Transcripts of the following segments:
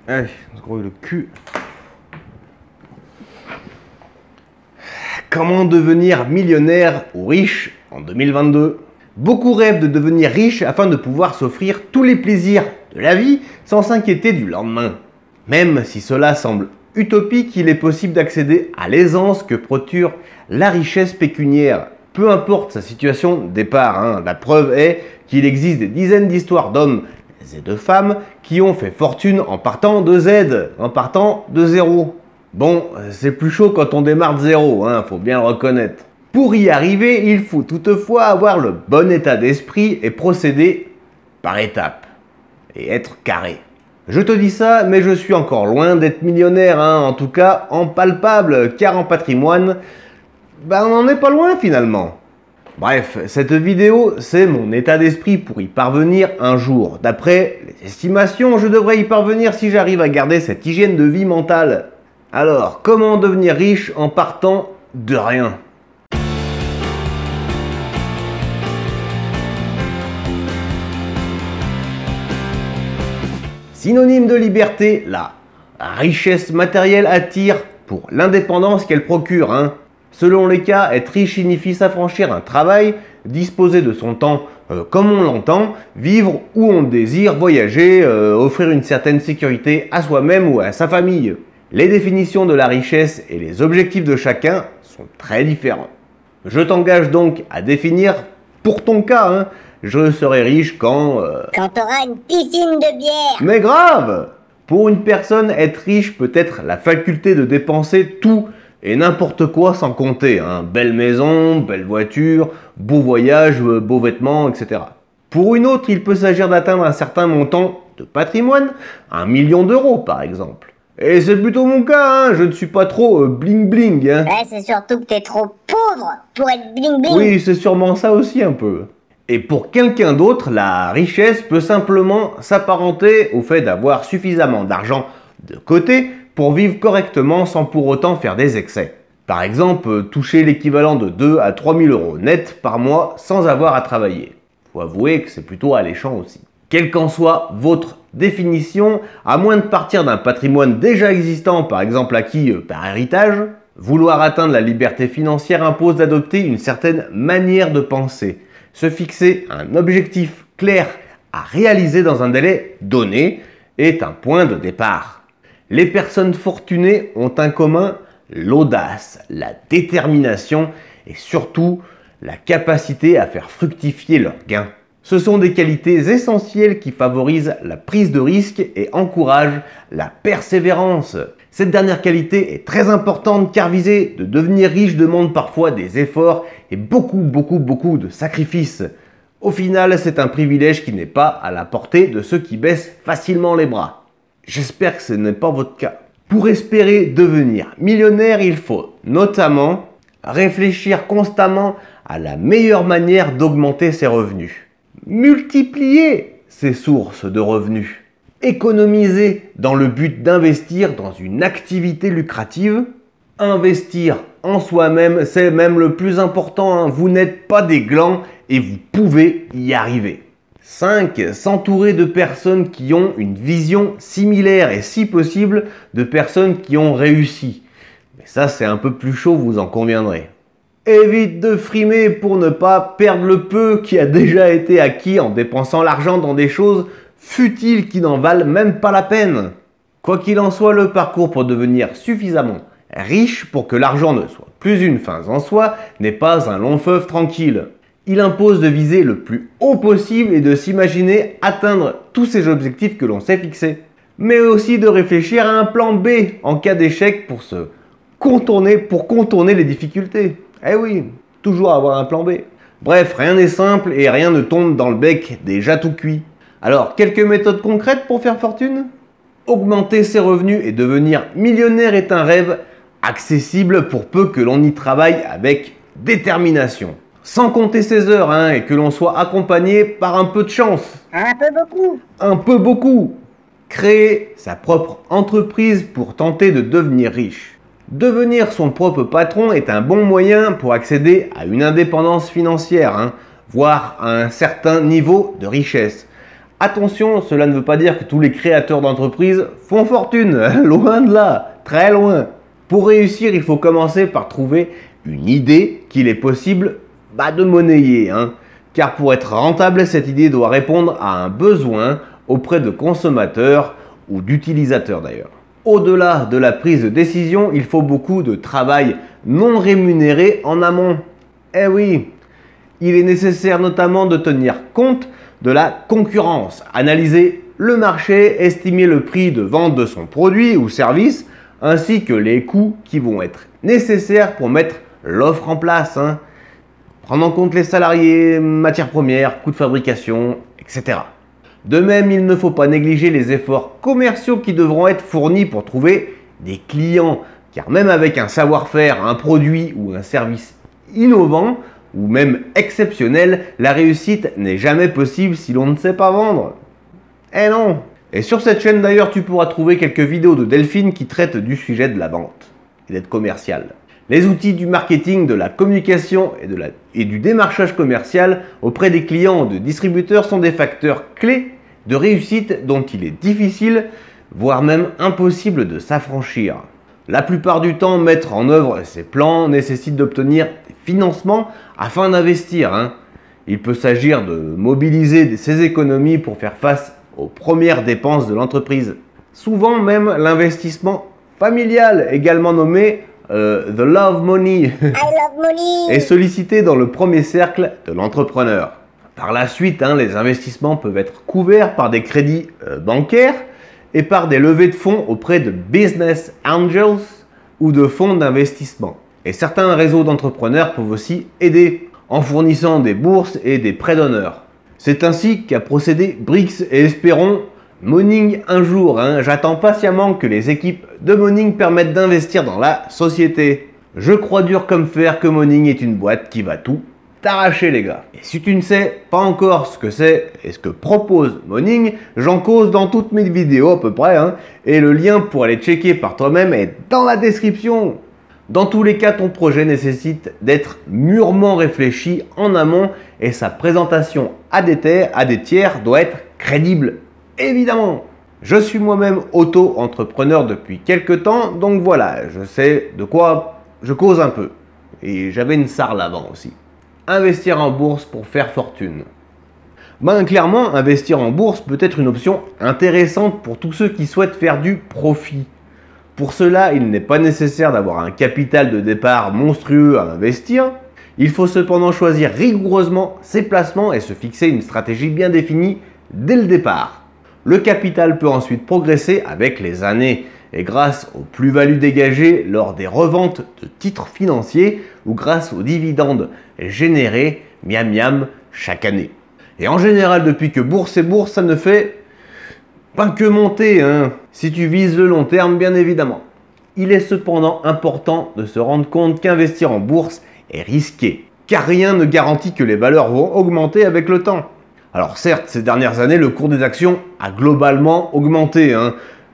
Allez, on se grouille le cul. Comment devenir millionnaire ou riche en 2022? Beaucoup rêvent de devenir riche afin de pouvoir s'offrir tous les plaisirs de la vie sans s'inquiéter du lendemain. Même si cela semble utopique, il est possible d'accéder à l'aisance que procure la richesse pécuniaire. Peu importe sa situation de départ, la preuve est qu'il existe des dizaines d'histoires d'hommes et de femmes qui ont fait fortune en partant de Z, en partant de zéro. Bon, c'est plus chaud quand on démarre de zéro, faut bien le reconnaître. Pour y arriver, il faut toutefois avoir le bon état d'esprit et procéder par étapes. Et être carré. Je te dis ça, mais je suis encore loin d'être millionnaire, en tout cas en palpable, car en patrimoine, on n'en est pas loin finalement. Bref, cette vidéo, c'est mon état d'esprit pour y parvenir un jour. D'après les estimations, je devrais y parvenir si j'arrive à garder cette hygiène de vie mentale. Alors, comment devenir riche en partant de rien? Synonyme de liberté, la richesse matérielle attire pour l'indépendance qu'elle procure. Selon les cas, être riche signifie s'affranchir d'un travail, disposer de son temps comme on l'entend, vivre où on le désire, voyager, offrir une certaine sécurité à soi-même ou à sa famille. Les définitions de la richesse et les objectifs de chacun sont très différents. Je t'engage donc à définir, pour ton cas, je serai riche quand... Quand t'auras une piscine de bière. Mais grave! Pour une personne, être riche peut être la faculté de dépenser tout et n'importe quoi sans compter. Belle maison, belle voiture, beau voyage, beaux vêtements, etc. Pour une autre, il peut s'agir d'atteindre un certain montant de patrimoine, 1 million d'euros par exemple. Et c'est plutôt mon cas, je ne suis pas trop bling bling. Ouais, c'est surtout que t'es trop pauvre pour être bling bling. Oui, c'est sûrement ça aussi un peu. Et pour quelqu'un d'autre, la richesse peut simplement s'apparenter au fait d'avoir suffisamment d'argent de côté pour vivre correctement sans pour autant faire des excès. Par exemple, toucher l'équivalent de 2 à 3 000 euros net par mois sans avoir à travailler. Faut avouer que c'est plutôt alléchant aussi. Quelle qu'en soit votre définition, à moins de partir d'un patrimoine déjà existant, par exemple acquis par héritage, vouloir atteindre la liberté financière impose d'adopter une certaine manière de penser, se fixer un objectif clair à réaliser dans un délai donné est un point de départ. Les personnes fortunées ont en commun l'audace, la détermination et surtout la capacité à faire fructifier leurs gains. Ce sont des qualités essentielles qui favorisent la prise de risque et encouragent la persévérance. Cette dernière qualité est très importante car viser de devenir riche demande parfois des efforts et beaucoup de sacrifices. Au final, c'est un privilège qui n'est pas à la portée de ceux qui baissent facilement les bras. J'espère que ce n'est pas votre cas. Pour espérer devenir millionnaire, il faut notamment réfléchir constamment à la meilleure manière d'augmenter ses revenus. Multiplier ses sources de revenus. Économiser dans le but d'investir dans une activité lucrative. Investir en soi-même, c'est même le plus important. Vous n'êtes pas des glands et vous pouvez y arriver. 5. S'entourer de personnes qui ont une vision similaire et si possible de personnes qui ont réussi. Mais ça c'est un peu plus chaud, vous en conviendrez. Évite de frimer pour ne pas perdre le peu qui a déjà été acquis en dépensant l'argent dans des choses futiles qui n'en valent même pas la peine. Quoi qu'il en soit, le parcours pour devenir suffisamment riche pour que l'argent ne soit plus une fin en soi n'est pas un long fleuve tranquille. Il impose de viser le plus haut possible et de s'imaginer atteindre tous ces objectifs que l'on s'est fixés. Mais aussi de réfléchir à un plan B en cas d'échec pour contourner les difficultés. Eh oui, toujours avoir un plan B. Bref, rien n'est simple et rien ne tombe dans le bec déjà tout cuit. Alors, quelques méthodes concrètes pour faire fortune? Augmenter ses revenus et devenir millionnaire est un rêve accessible pour peu que l'on y travaille avec détermination. Sans compter ses heures et que l'on soit accompagné par un peu de chance. Un peu beaucoup. Un peu beaucoup. Créer sa propre entreprise pour tenter de devenir riche. Devenir son propre patron est un bon moyen pour accéder à une indépendance financière, voire à un certain niveau de richesse. Attention, cela ne veut pas dire que tous les créateurs d'entreprises font fortune, loin de là, très loin. Pour réussir, il faut commencer par trouver une idée qu'il est possible de monnayer. Car pour être rentable, cette idée doit répondre à un besoin auprès de consommateurs ou d'utilisateurs d'ailleurs. Au-delà de la prise de décision, il faut beaucoup de travail non rémunéré en amont. Eh oui, il est nécessaire notamment de tenir compte de la concurrence, analyser le marché, estimer le prix de vente de son produit ou service, ainsi que les coûts qui vont être nécessaires pour mettre l'offre en place. Prendre en compte les salariés, matières premières, coûts de fabrication, etc. De même, il ne faut pas négliger les efforts commerciaux qui devront être fournis pour trouver des clients, car même avec un savoir-faire, un produit ou un service innovant, ou même exceptionnel, la réussite n'est jamais possible si l'on ne sait pas vendre. Eh non! Et sur cette chaîne d'ailleurs, tu pourras trouver quelques vidéos de Delphine qui traitent du sujet de la vente et d'être commercial. Les outils du marketing, de la communication et du démarchage commercial auprès des clients ou de distributeurs sont des facteurs clés de réussite dont il est difficile, voire même impossible de s'affranchir. La plupart du temps, mettre en œuvre ces plans nécessite d'obtenir des financements afin d'investir. Il peut s'agir de mobiliser ses économies pour faire face aux premières dépenses de l'entreprise. Souvent même l'investissement familial, également nommé The Love Money, I love money. est sollicité dans le premier cercle de l'entrepreneur. Par la suite, les investissements peuvent être couverts par des crédits bancaires et par des levées de fonds auprès de business angels ou de fonds d'investissement. Et certains réseaux d'entrepreneurs peuvent aussi aider en fournissant des bourses et des prêts d'honneur. C'est ainsi qu'a procédé Brix et espérons Moning un jour. J'attends patiemment que les équipes de Moning permettent d'investir dans la société. Je crois dur comme fer que Moning est une boîte qui va tout t'arracher les gars. Et si tu ne sais pas encore ce que c'est et ce que propose Moning, j'en cause dans toutes mes vidéos à peu près. Et le lien pour aller checker par toi-même est dans la description. Dans tous les cas, ton projet nécessite d'être mûrement réfléchi en amont et sa présentation à des tiers doit être crédible, évidemment. Je suis moi-même auto-entrepreneur depuis quelques temps, donc voilà, je sais de quoi je cause un peu. Et j'avais une sarle avant aussi. Investir en bourse pour faire fortune. Clairement, investir en bourse peut être une option intéressante pour tous ceux qui souhaitent faire du profit. Pour cela, il n'est pas nécessaire d'avoir un capital de départ monstrueux à investir. Il faut cependant choisir rigoureusement ses placements et se fixer une stratégie bien définie dès le départ. Le capital peut ensuite progresser avec les années et grâce aux plus-values dégagées lors des reventes de titres financiers ou grâce aux dividendes générés miam miam chaque année. Et en général, depuis que bourse est bourse, ça ne fait pas que monter, si tu vises le long terme, bien évidemment. Il est cependant important de se rendre compte qu'investir en bourse est risqué, car rien ne garantit que les valeurs vont augmenter avec le temps. Alors certes, ces dernières années, le cours des actions a globalement augmenté,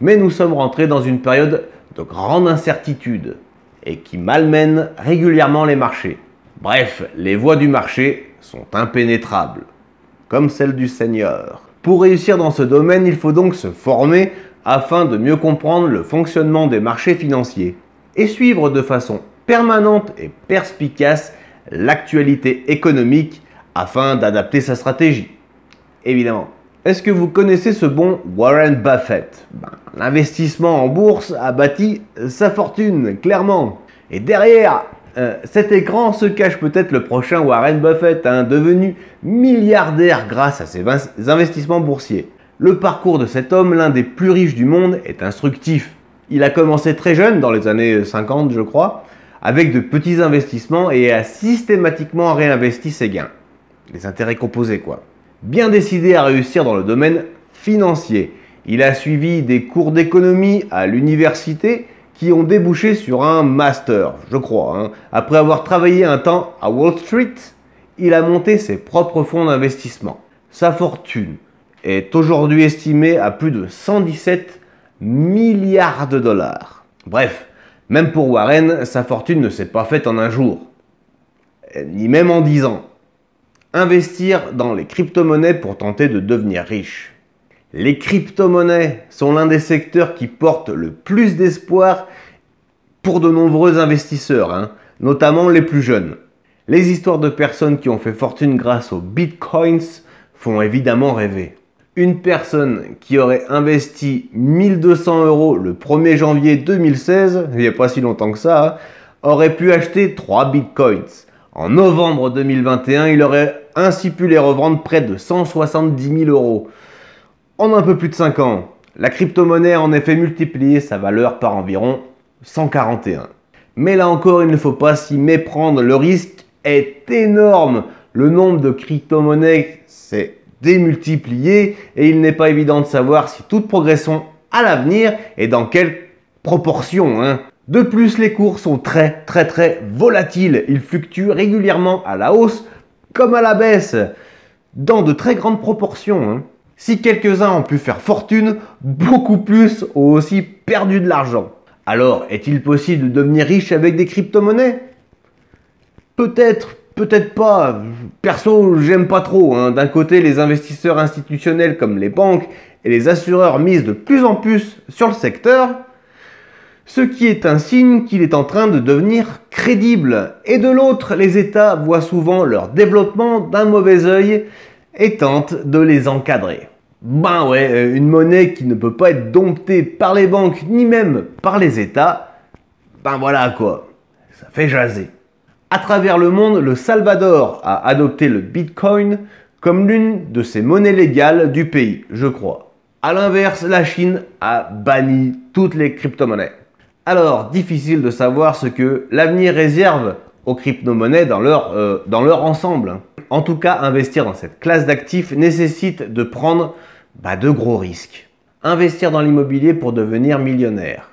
mais nous sommes rentrés dans une période de grande incertitude et qui malmène régulièrement les marchés. Bref, les voies du marché sont impénétrables, comme celle du Seigneur. Pour réussir dans ce domaine, il faut donc se former afin de mieux comprendre le fonctionnement des marchés financiers et suivre de façon permanente et perspicace l'actualité économique afin d'adapter sa stratégie. Évidemment. Est-ce que vous connaissez ce bon Warren Buffett? L'investissement en bourse a bâti sa fortune, clairement. Et derrière cet écran se cache peut-être le prochain Warren Buffett, devenu milliardaire grâce à ses investissements boursiers. Le parcours de cet homme, l'un des plus riches du monde, est instructif. Il a commencé très jeune, dans les années 50 je crois, avec de petits investissements et a systématiquement réinvesti ses gains. Les intérêts composés quoi. Bien décidé à réussir dans le domaine financier. Il a suivi des cours d'économie à l'université qui ont débouché sur un master, je crois. Après avoir travaillé un temps à Wall Street, il a monté ses propres fonds d'investissement. Sa fortune est aujourd'hui estimée à plus de 117 milliards de dollars. Bref, même pour Warren, sa fortune ne s'est pas faite en un jour, ni même en 10 ans. Investir dans les crypto-monnaies pour tenter de devenir riche. Les crypto-monnaies sont l'un des secteurs qui portent le plus d'espoir pour de nombreux investisseurs, notamment les plus jeunes. Les histoires de personnes qui ont fait fortune grâce aux bitcoins font évidemment rêver. Une personne qui aurait investi 1200 € le 1er janvier 2016, il n'y a pas si longtemps que ça, aurait pu acheter 3 bitcoins. En novembre 2021, il aurait ainsi pu les revendre près de 170 000 €. En un peu plus de 5 ans, la crypto-monnaie a en effet multiplié sa valeur par environ 141. Mais là encore, il ne faut pas s'y méprendre, le risque est énorme. Le nombre de crypto-monnaies s'est démultiplié et il n'est pas évident de savoir si toute progression à l'avenir et dans quelle proportion. De plus, les cours sont très volatiles. Ils fluctuent régulièrement à la hausse comme à la baisse, dans de très grandes proportions. Si quelques-uns ont pu faire fortune, beaucoup plus ont aussi perdu de l'argent. Alors, est-il possible de devenir riche avec des crypto-monnaies? Peut-être, peut-être pas. Perso, j'aime pas trop. D'un côté, les investisseurs institutionnels comme les banques et les assureurs misent de plus en plus sur le secteur, ce qui est un signe qu'il est en train de devenir crédible. Et de l'autre, les États voient souvent leur développement d'un mauvais œil et tentent de les encadrer. Ben ouais, une monnaie qui ne peut pas être domptée par les banques ni même par les États, ben voilà quoi, ça fait jaser. À travers le monde, le Salvador a adopté le Bitcoin comme l'une de ses monnaies légales du pays, je crois. A l'inverse, la Chine a banni toutes les crypto-monnaies. Alors, difficile de savoir ce que l'avenir réserve aux crypto-monnaies dans leur ensemble. En tout cas, investir dans cette classe d'actifs nécessite de prendre de gros risques. Investir dans l'immobilier pour devenir millionnaire.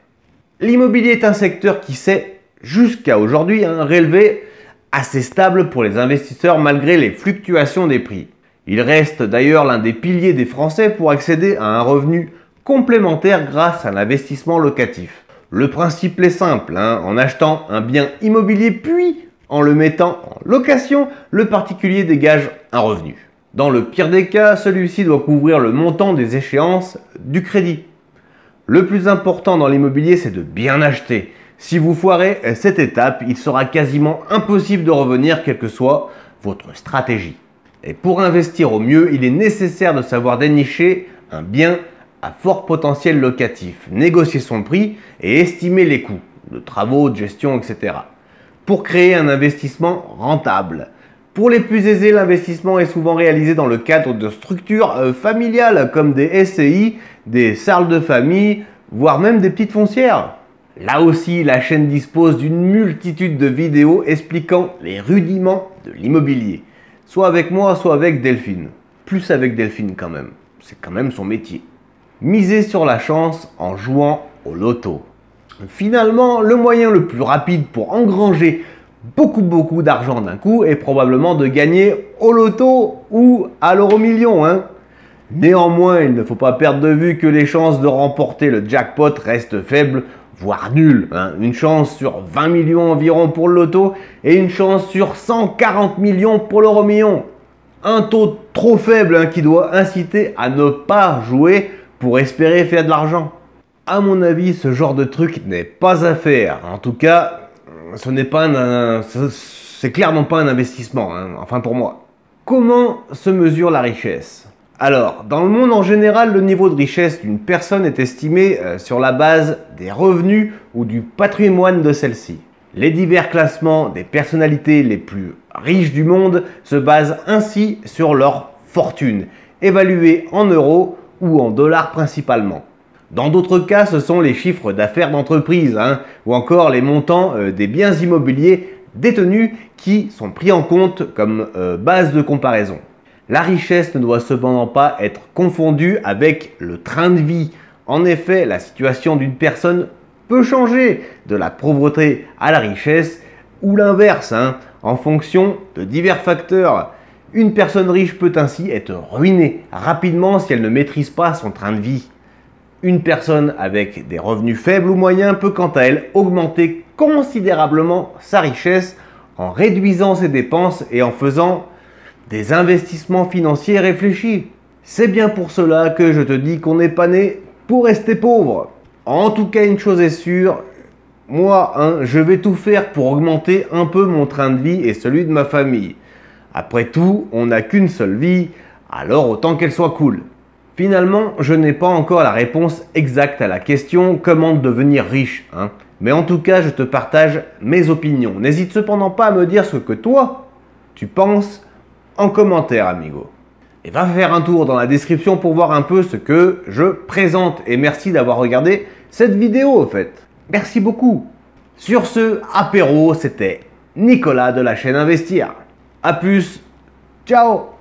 L'immobilier est un secteur qui s'est, jusqu'à aujourd'hui, relevé assez stable pour les investisseurs malgré les fluctuations des prix. Il reste d'ailleurs l'un des piliers des Français pour accéder à un revenu complémentaire grâce à l'investissement locatif. Le principe est simple, en achetant un bien immobilier puis en le mettant en location, le particulier dégage un revenu. Dans le pire des cas, celui-ci doit couvrir le montant des échéances du crédit. Le plus important dans l'immobilier, c'est de bien acheter. Si vous foirez cette étape, il sera quasiment impossible de revenir quelle que soit votre stratégie. Et pour investir au mieux, il est nécessaire de savoir dénicher un bien à fort potentiel locatif, négocier son prix et estimer les coûts de travaux, de gestion, etc. pour créer un investissement rentable. Pour les plus aisés, l'investissement est souvent réalisé dans le cadre de structures familiales comme des SCI, des salles de famille, voire même des petites foncières. Là aussi, la chaîne dispose d'une multitude de vidéos expliquant les rudiments de l'immobilier. Soit avec moi, soit avec Delphine. Plus avec Delphine quand même. C'est quand même son métier. Miser sur la chance en jouant au loto. Finalement, le moyen le plus rapide pour engranger beaucoup d'argent d'un coup est probablement de gagner au loto ou à l'euro-million. Néanmoins, il ne faut pas perdre de vue que les chances de remporter le jackpot restent faibles, voire nulles. Une chance sur 20 millions environ pour le loto et une chance sur 140 millions pour l'euro-million. Un taux trop faible qui doit inciter à ne pas jouer pour espérer faire de l'argent. À mon avis, ce genre de truc n'est pas à faire. En tout cas, c'est clairement pas un investissement, enfin pour moi. Comment se mesure la richesse? Alors, dans le monde en général, le niveau de richesse d'une personne est estimé sur la base des revenus ou du patrimoine de celle-ci. Les divers classements des personnalités les plus riches du monde se basent ainsi sur leur fortune, évaluée en euros ou en dollars principalement. Dans d'autres cas, ce sont les chiffres d'affaires d'entreprise ou encore les montants des biens immobiliers détenus qui sont pris en compte comme base de comparaison. La richesse ne doit cependant pas être confondue avec le train de vie. En effet, la situation d'une personne peut changer de la pauvreté à la richesse ou l'inverse en fonction de divers facteurs. Une personne riche peut ainsi être ruinée rapidement si elle ne maîtrise pas son train de vie. Une personne avec des revenus faibles ou moyens peut quant à elle augmenter considérablement sa richesse en réduisant ses dépenses et en faisant des investissements financiers réfléchis. C'est bien pour cela que je te dis qu'on n'est pas né pour rester pauvre. En tout cas, une chose est sûre, moi, je vais tout faire pour augmenter un peu mon train de vie et celui de ma famille. Après tout, on n'a qu'une seule vie, alors autant qu'elle soit cool. Finalement, je n'ai pas encore la réponse exacte à la question comment devenir riche, Mais en tout cas, je te partage mes opinions. N'hésite cependant pas à me dire ce que toi, tu penses en commentaire, amigo. Et va faire un tour dans la description pour voir un peu ce que je présente. Et merci d'avoir regardé cette vidéo, au fait. Merci beaucoup. Sur ce, apéro, c'était Nicolas de la chaîne Investir. A plus, ciao.